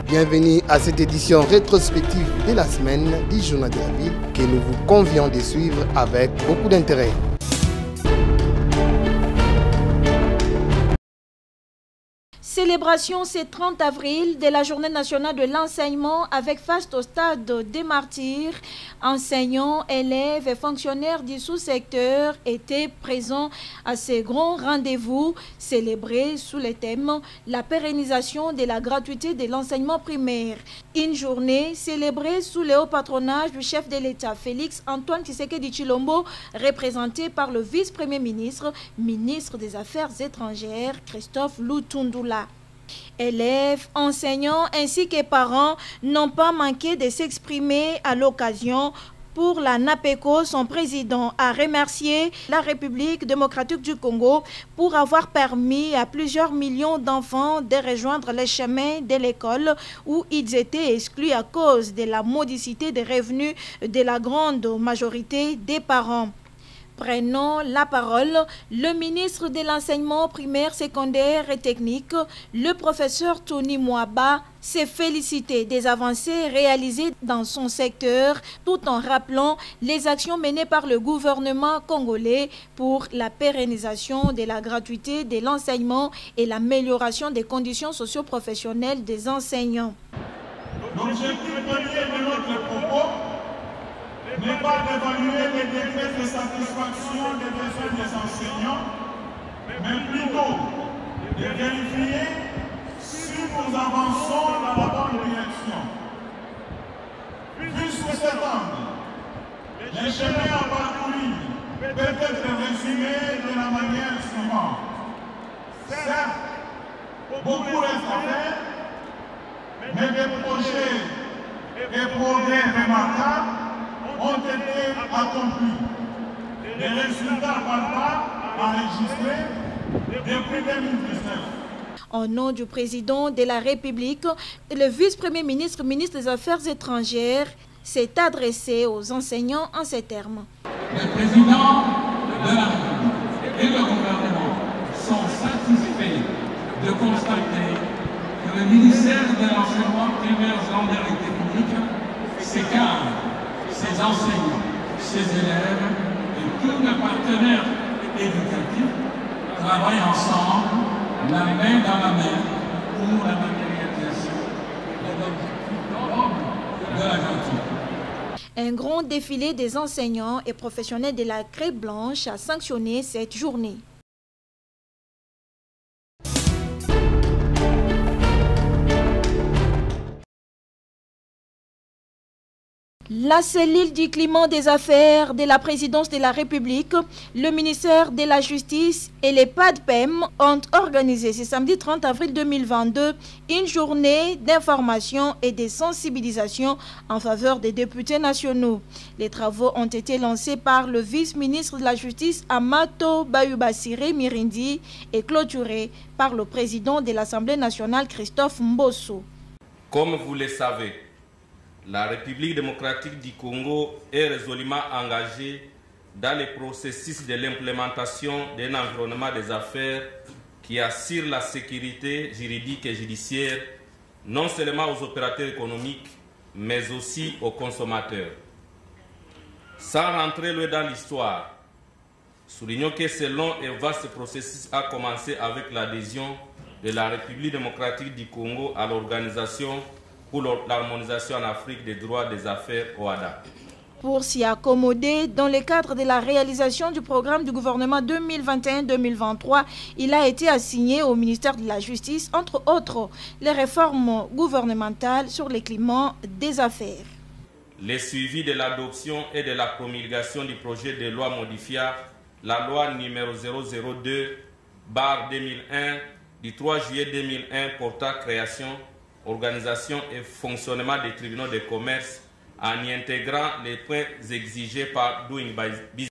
Bienvenue à cette édition rétrospective de la semaine du Journal de la Ville que nous vous convions de suivre avec beaucoup d'intérêt. Célébration ce 30 avril de la Journée nationale de l'enseignement avec faste au stade des Martyrs. Enseignants, élèves et fonctionnaires du sous-secteur étaient présents à ce grand rendez-vous célébré sous le thème « La pérennisation de la gratuité de l'enseignement primaire ». Une journée célébrée sous le haut patronage du chef de l'État Félix Antoine Tshisekedi Tshilombo, représenté par le vice-premier ministre, ministre des Affaires étrangères, Christophe Lutundula. Élèves, enseignants ainsi que parents n'ont pas manqué de s'exprimer à l'occasion. Pour la NAPECO, son président a remercié la République démocratique du Congo pour avoir permis à plusieurs millions d'enfants de rejoindre les chemins de l'école où ils étaient exclus à cause de la modicité des revenus de la grande majorité des parents. Prenant la parole, le ministre de l'enseignement primaire, secondaire et technique, le professeur Tony Mwaba, s'est félicité des avancées réalisées dans son secteur tout en rappelant les actions menées par le gouvernement congolais pour la pérennisation de la gratuité de l'enseignement et l'amélioration des conditions socio-professionnelles des enseignants. L'objectif premier de notre propos n'est pas d'évaluer les degrés de satisfaction des besoins des enseignants, mais plutôt de vérifier si nous avançons dans la bonne direction. Puisque cet angle, les chemins à parcourir peuvent être résumés de la manière suivante. Certes, beaucoup reste à faire, mais des projets et progrès remarquables ont été accomplis. Les résultats palpables enregistrés depuis 2019. Au nom du président de la République, le vice-premier ministre, ministre des Affaires étrangères, s'est adressé aux enseignants en ces termes. Le président de la République et le gouvernement sont satisfaits de constater que le ministère de l'enseignement primaire, secondaire et technique s'écarte. Ses enseignants, ses élèves et tous les partenaires éducatifs travaillent ensemble, la main dans la main, pour la matérialisation de la gratuité. Un grand défilé des enseignants et professionnels de la Crête Blanche a sanctionné cette journée. La cellule du climat des affaires de la présidence de la République, le ministère de la Justice et les PADPEM ont organisé ce samedi 30 avril 2022 une journée d'information et de sensibilisation en faveur des députés nationaux. Les travaux ont été lancés par le vice-ministre de la Justice Amato Bayubasire Mirindi et clôturés par le président de l'Assemblée nationale Christophe Mbosso. Comme vous le savez, la République démocratique du Congo est résolument engagée dans le processus de l'implémentation d'un environnement des affaires qui assure la sécurité juridique et judiciaire non seulement aux opérateurs économiques, mais aussi aux consommateurs. Sans rentrer loin dans l'histoire, soulignons que ce long et vaste processus a commencé avec l'adhésion de la République démocratique du Congo à l'Organisation pour l'harmonisation en Afrique des droits des affaires OHADA. Pour s'y accommoder, dans le cadre de la réalisation du programme du gouvernement 2021-2023, il a été assigné au ministère de la Justice, entre autres, les réformes gouvernementales sur le climat des affaires. Le suivi de l'adoption et de la promulgation du projet de loi modifiant la loi numéro 002/2001 du 3 juillet 2001 portant création, organisation et fonctionnement des tribunaux de commerce en y intégrant les points exigés par Doing Business.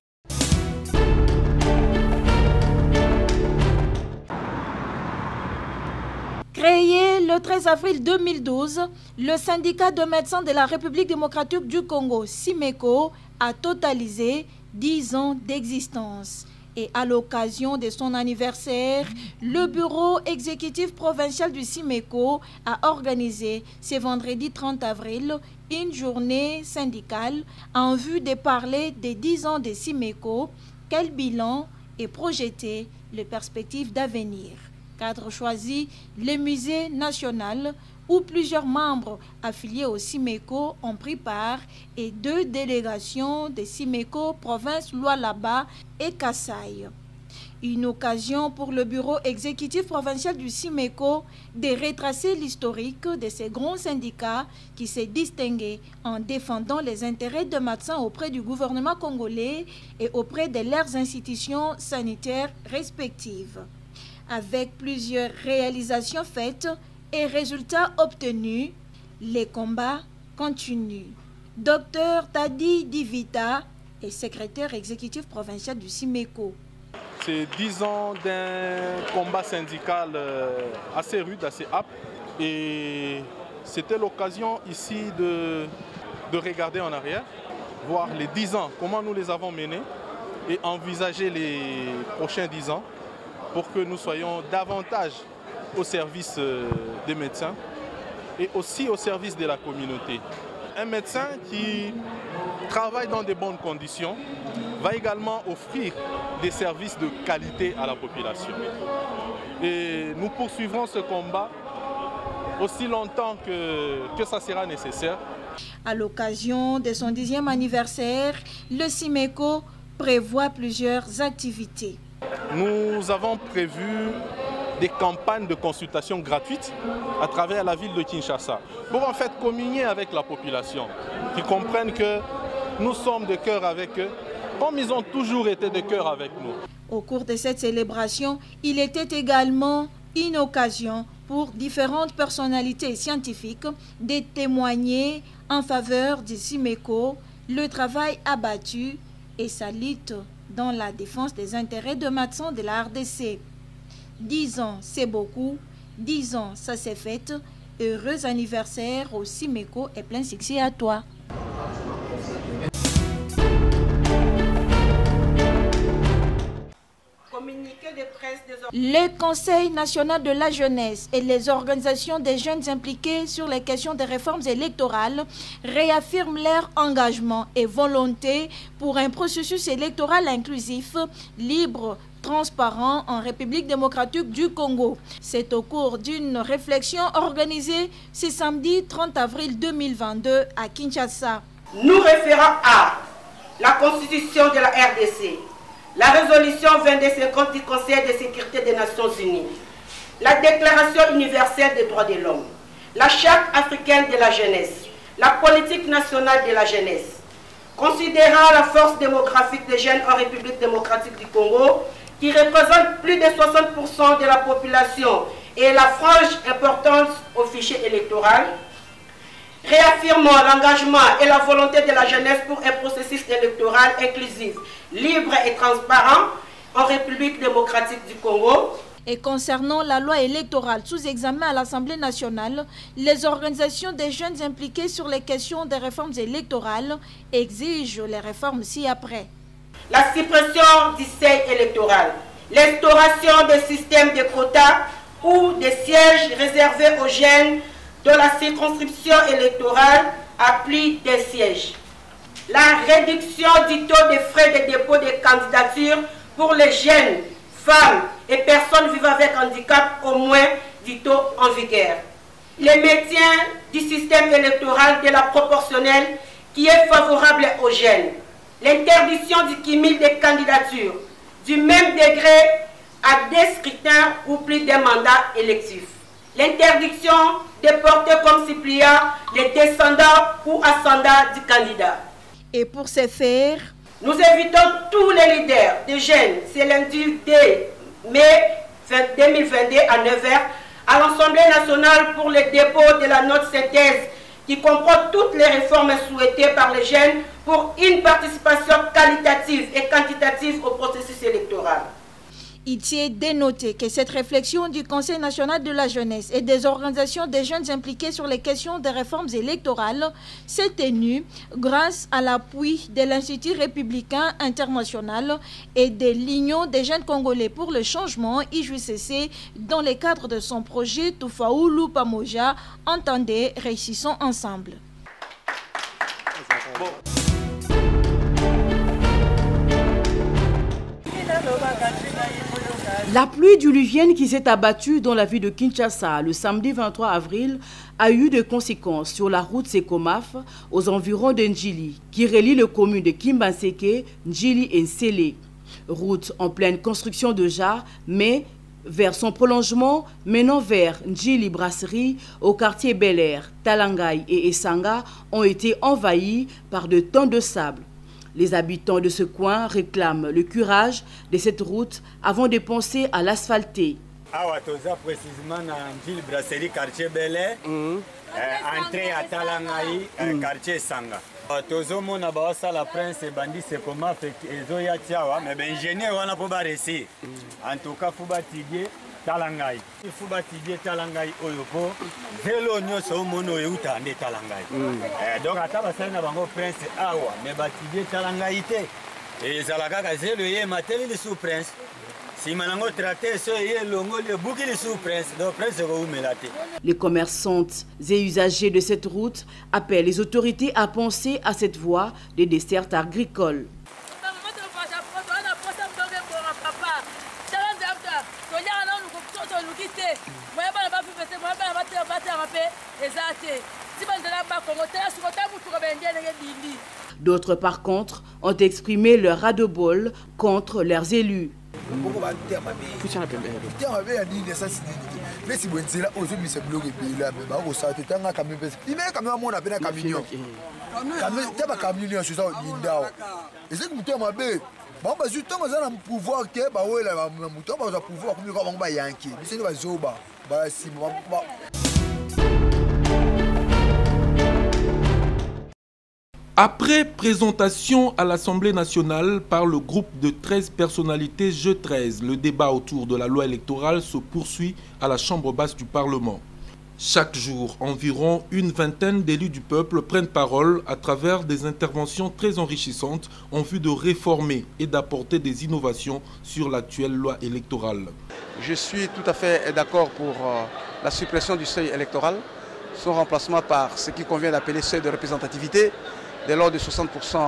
Créé le 13 avril 2012, le syndicat de médecins de la République démocratique du Congo, SIMECO, a totalisé 10 ans d'existence. Et à l'occasion de son anniversaire, le bureau exécutif provincial du SIMECO a organisé ce vendredi 30 avril une journée syndicale en vue de parler des 10 ans de SIMECO, quel bilan est projeté, les perspectives d'avenir. Cadre choisi, le musée national où plusieurs membres affiliés au SIMECO ont pris part et 2 délégations de SIMECO province Lualaba et Kasaï. Une occasion pour le bureau exécutif provincial du SIMECO de retracer l'historique de ces grands syndicats qui s'est distingué en défendant les intérêts de médecins auprès du gouvernement congolais et auprès de leurs institutions sanitaires respectives. Avec plusieurs réalisations faites et résultats obtenus, les combats continuent. Dr Tadi Divita est secrétaire exécutif provincial du SIMECO. C'est 10 ans d'un combat syndical assez rude, assez âpre. Et c'était l'occasion ici de regarder en arrière, voir les 10 ans, comment nous les avons menés et envisager les prochains 10 ans pour que nous soyons davantage au service des médecins et aussi au service de la communauté. Un médecin qui travaille dans de bonnes conditions va également offrir des services de qualité à la population. Et nous poursuivrons ce combat aussi longtemps que ça sera nécessaire. À l'occasion de son 10e anniversaire, le SIMECO prévoit plusieurs activités. Nous avons prévu des campagnes de consultation gratuites à travers la ville de Kinshasa pour en fait communier avec la population, qui comprennent que nous sommes de cœur avec eux, comme ils ont toujours été de cœur avec nous. Au cours de cette célébration, il était également une occasion pour différentes personnalités scientifiques de témoigner en faveur du SIMECO, le travail abattu et sa lutte dans la défense des intérêts de médecins de la RDC. 10 ans, c'est beaucoup. 10 ans, ça s'est fait. Heureux anniversaire au SIMECO et plein succès à toi. Le Conseil national de la jeunesse et les organisations des jeunes impliqués sur les questions des réformes électorales réaffirment leur engagement et volonté pour un processus électoral inclusif, libre, transparent en République démocratique du Congo. C'est au cours d'une réflexion organisée ce samedi 30 avril 2022 à Kinshasa. Nous référons à la Constitution de la RDC, la résolution 2250 du Conseil de sécurité des Nations Unies, la Déclaration universelle des droits de l'homme, la Charte africaine de la jeunesse, la politique nationale de la jeunesse. Considérant la force démographique des jeunes en République démocratique du Congo, qui représente plus de 60% de la population et la frange importante au fichier électoral, réaffirmons l'engagement et la volonté de la jeunesse pour un processus électoral inclusif, libre et transparent en République démocratique du Congo. Et concernant la loi électorale sous examen à l'Assemblée nationale, les organisations des jeunes impliquées sur les questions des réformes électorales exigent les réformes ci-après. La suppression du seuil électoral, l'instauration des systèmes de quotas ou des sièges réservés aux jeunes de la circonscription électorale à plus des sièges. La réduction du taux de frais de dépôt de candidature pour les jeunes, femmes et personnes vivant avec handicap au moins du taux en vigueur. Le maintien du système électoral de la proportionnelle qui est favorable aux jeunes. L'interdiction du cumul des candidatures du même degré à des scrutins ou plus des mandats électifs. L'interdiction de porter comme suppléant les descendants ou ascendants du candidat. Et pour ce faire, nous invitons tous les leaders de jeunes, c'est lundi 2 mai 2022 à 9h, à l'Assemblée nationale pour le dépôt de la note synthèse qui comprend toutes les réformes souhaitées par les jeunes pour une participation qualitative et quantitative au processus électoral. Il s'est dénoté que cette réflexion du Conseil national de la jeunesse et des organisations des jeunes impliquées sur les questions des réformes électorales s'est tenue grâce à l'appui de l'Institut républicain international et de l'Union des jeunes congolais pour le changement IJCC dans le cadre de son projet Tufaulu Pamoja. Entendez, réussissons ensemble. La pluie diluvienne qui s'est abattue dans la ville de Kinshasa le samedi 23 avril a eu des conséquences sur la route Sekomaf aux environs de Ndjili, qui relie les communes de Kimbanseke, Ndjili et Nsele. Route en pleine construction déjà, mais vers son prolongement menant vers Ndjili Brasserie, au quartier Bel Air, Talangai et Essanga ont été envahis par de tonnes de sable. Les habitants de ce coin réclament le curage de cette route avant de penser à l'asphalter. Awa toza précisément dans Ndjili Brasserie, quartier Bel Air, entrée à Talangai, quartier Sanga. Tozo mona bawasa la prince bandi Sekomaf ezo ya tiawa mais ben ingénieur wana po ba réussir. En tout cas fuba tidie Talangai. Fuba tidie Talangai oyo po zelo nyoso mono euta nde Talangai. Donc ata basana bango prince awa mais ba tidie Talangai te. Et zalaka ka zelo ye mateli le sous prince. Si manango traité so ye longo le bouki le sous prince. Donc prince go melate. Les commerçantes et usagers de cette route appellent les autorités à penser à cette voie de dessert agricole. D'autres, par contre, ont exprimé leur ras-de-bol contre leurs élus. Après présentation à l'Assemblée nationale par le groupe de 13 personnalités G13, le débat autour de la loi électorale se poursuit à la Chambre basse du Parlement. Chaque jour, environ une vingtaine d'élus du peuple prennent parole à travers des interventions très enrichissantes en vue de réformer et d'apporter des innovations sur l'actuelle loi électorale. Je suis tout à fait d'accord pour la suppression du seuil électoral, son remplacement par ce qu'il convient d'appeler seuil de représentativité, de l'ordre de 60%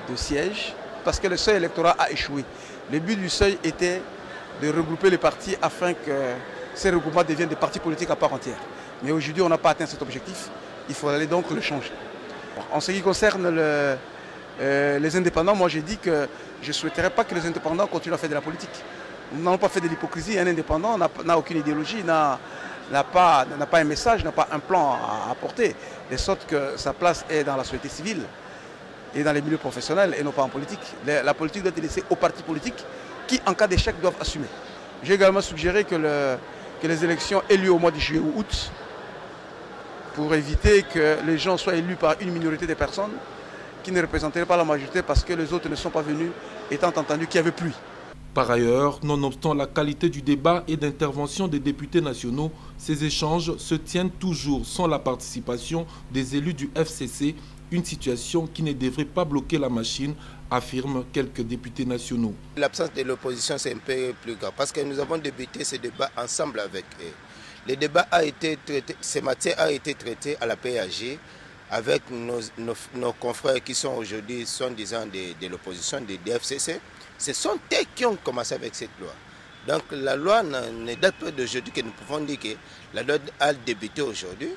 de sièges, parce que le seuil électoral a échoué. Le but du seuil était de regrouper les partis afin que ces regroupements deviennent des partis politiques à part entière. Mais aujourd'hui, on n'a pas atteint cet objectif. Il faudrait donc le changer. En ce qui concerne les indépendants, moi j'ai dit que je ne souhaiterais pas que les indépendants continuent à faire de la politique. Nous n'avons pas fait de l'hypocrisie. Un indépendant n'a aucune idéologie, n'a pas un message, n'a pas un plan à apporter, de sorte que sa place est dans la société civile et dans les milieux professionnels et non pas en politique. La politique doit être laissée aux partis politiques qui, en cas d'échec, doivent assumer. J'ai également suggéré que les élections aient lieu au mois de juillet ou août pour éviter que les gens soient élus par une minorité de personnes qui ne représenteraient pas la majorité parce que les autres ne sont pas venus, étant entendu qu'il y avait pluie. Par ailleurs, nonobstant la qualité du débat et d'intervention des députés nationaux, ces échanges se tiennent toujours sans la participation des élus du FCC, une situation qui ne devrait pas bloquer la machine, affirment quelques députés nationaux. L'absence de l'opposition, c'est un peu plus grave parce que nous avons débuté ce débat ensemble avec eux. Le débat a été traité, ce matin a été traité à la PAG avec nos confrères qui sont aujourd'hui, soi-disant de l'opposition, des FCC. Ce sont eux qui ont commencé avec cette loi. Donc la loi ne date pas d'aujourd'hui que nous pouvons dire que la loi a débuté aujourd'hui.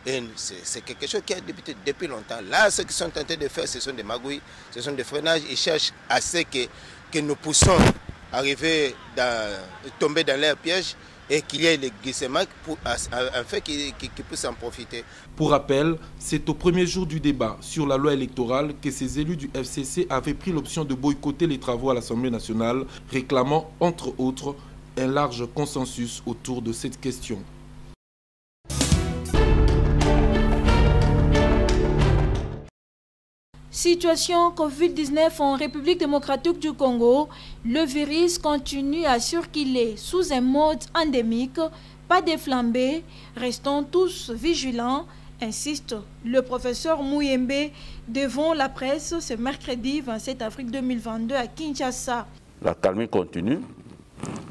Et c'est quelque chose qui a débuté depuis longtemps. Là, ce qu'ils sont tentés de faire, ce sont des magouilles, ce sont des freinages. Ils cherchent à ce que nous poussons arriver tomber dans leur piège et qu'il y ait les glissements afin qu'ils puissent en profiter. Pour rappel, c'est au premier jour du débat sur la loi électorale que ces élus du FCC avaient pris l'option de boycotter les travaux à l'Assemblée nationale, réclamant entre autres un large consensus autour de cette question. Situation Covid-19 en République démocratique du Congo, le virus continue à circuler sous un mode endémique, pas de flambée, restons tous vigilants, insiste le professeur Muyembe devant la presse ce mercredi 27 avril 2022 à Kinshasa. La calmie continue,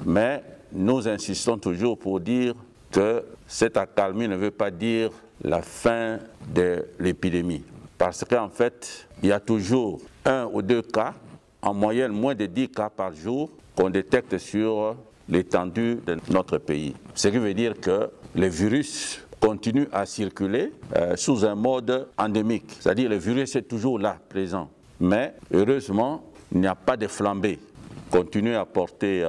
mais nous insistons toujours pour dire que cette accalmie ne veut pas dire la fin de l'épidémie. Parce qu'en fait, il y a toujours 1 ou 2 cas, en moyenne moins de 10 cas par jour, qu'on détecte sur l'étendue de notre pays. Ce qui veut dire que le virus continue à circuler sous un mode endémique. C'est-à-dire que le virus est toujours là, présent. Mais heureusement, il n'y a pas de flambée. Continuez à porter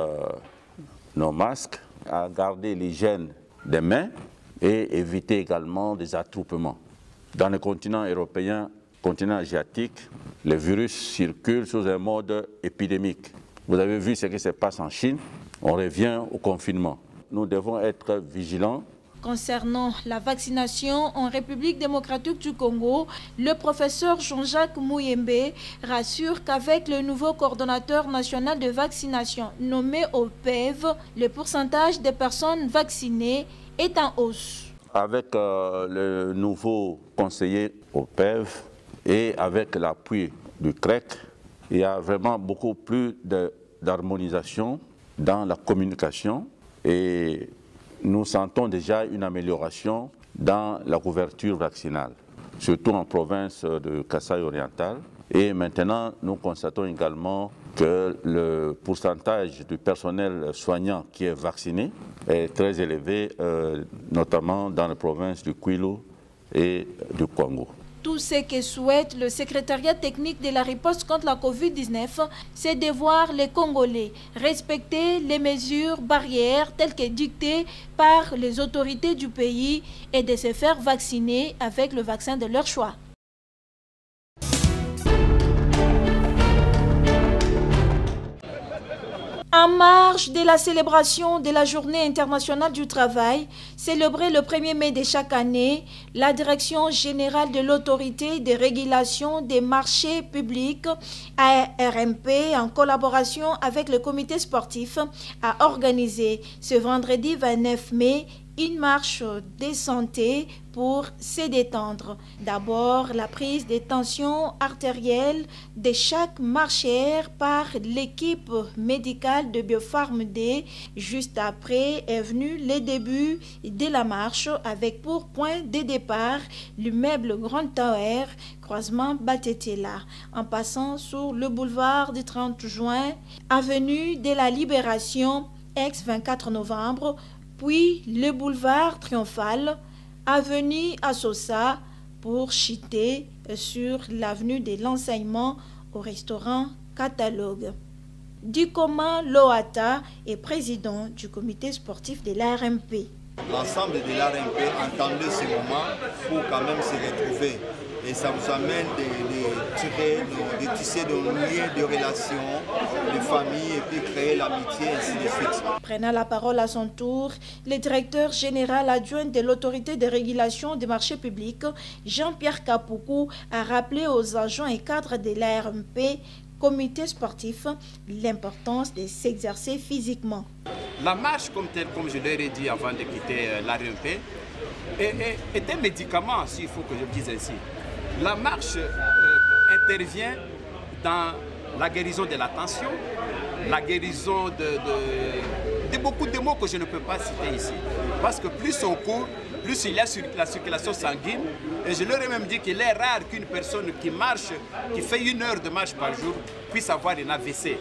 nos masques, à garder l'hygiène des mains et éviter également des attroupements. Dans le continent européen, continent asiatique, le virus circule sous un mode épidémique. Vous avez vu ce qui se passe en Chine, on revient au confinement. Nous devons être vigilants. Concernant la vaccination en République démocratique du Congo, le professeur Jean-Jacques Muyembe rassure qu'avec le nouveau coordonnateur national de vaccination nommé au PEV, le pourcentage des personnes vaccinées est en hausse. Avec le nouveau conseiller au PEV et avec l'appui du CREC, il y a vraiment beaucoup plus d'harmonisation dans la communication et nous sentons déjà une amélioration dans la couverture vaccinale, surtout en province de Kasaï oriental. Et maintenant, nous constatons également que le pourcentage du personnel soignant qui est vacciné est très élevé, notamment dans les provinces du Kwilu et du Congo. Tout ce que souhaite le secrétariat technique de la riposte contre la Covid-19, c'est de voir les Congolais respecter les mesures barrières telles que dictées par les autorités du pays et de se faire vacciner avec le vaccin de leur choix. En marge de la célébration de la Journée internationale du travail, célébrée le 1er mai de chaque année, la Direction générale de l'autorité de régulation des marchés publics, ARMP, en collaboration avec le comité sportif, a organisé ce vendredi 29 mai une marche de santé pour se détendre. D'abord, la prise des tensions artérielles de chaque marcheur par l'équipe médicale de Biopharm D. Juste après est venu le début de la marche avec pour point de départ l'immeuble Grand Tower, croisement Batetela, en passant sur le boulevard du 30 juin, avenue de la Libération, ex-24 novembre, puis le boulevard Triomphal, avenue Assosa, pour chuter sur l'avenue de l'enseignement au restaurant Catalogue. Dukoma Loata est président du comité sportif de l'ARMP. L'ensemble de l'ARMP entendait ce moment pour quand même se retrouver. Et ça nous amène de tisser des liens de relations, de famille et puis créer l'amitié, ainsi de suite. Prenant la parole à son tour, le directeur général adjoint de l'autorité de régulation des marchés publics, Jean-Pierre Kapoukou, a rappelé aux agents et cadres de l'ARMP, comité sportif, l'importance de s'exercer physiquement. La marche comme telle, comme je l'ai dit avant de quitter l'ARMP, est un médicament, s'il faut que je le dise ainsi. La marche intervient dans la guérison de la tension, la guérison de beaucoup de mots que je ne peux pas citer ici. Parce que plus on court, plus il y a la circulation sanguine. Et je leur ai même dit qu'il est rare qu'une personne qui marche, qui fait 1 heure de marche par jour, puisse avoir un AVC.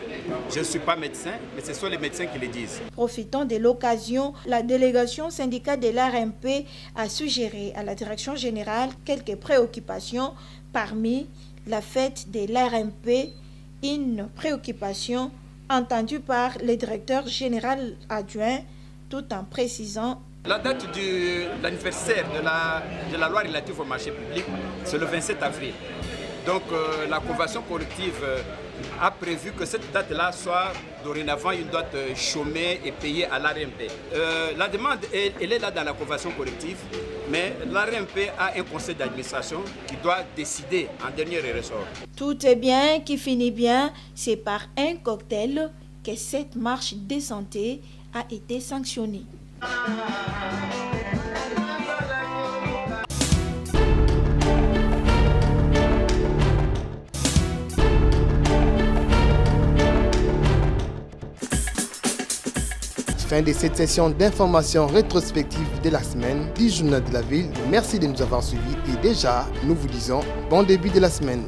Je ne suis pas médecin, mais ce sont les médecins qui le disent. Profitant de l'occasion, la délégation syndicale de l'ARMP a suggéré à la direction générale quelques préoccupations. Parmi la fête de l'ARMP, une préoccupation entendue par le directeur général adjoint, tout en précisant la date de l'anniversaire de la loi relative au marché public, c'est le 27 avril. Donc la convention collective a prévu que cette date-là soit dorénavant une date chômée et payée à l'ARMP. La demande, elle est là dans la convention collective, mais l'ARMP a un conseil d'administration qui doit décider en dernier ressort. Tout est bien qui finit bien, c'est par un cocktail que cette marche décentée a été sanctionnée. Fin de cette session d'information rétrospective de la semaine du Journal de la Ville. Merci de nous avoir suivis et déjà, nous vous disons bon début de la semaine.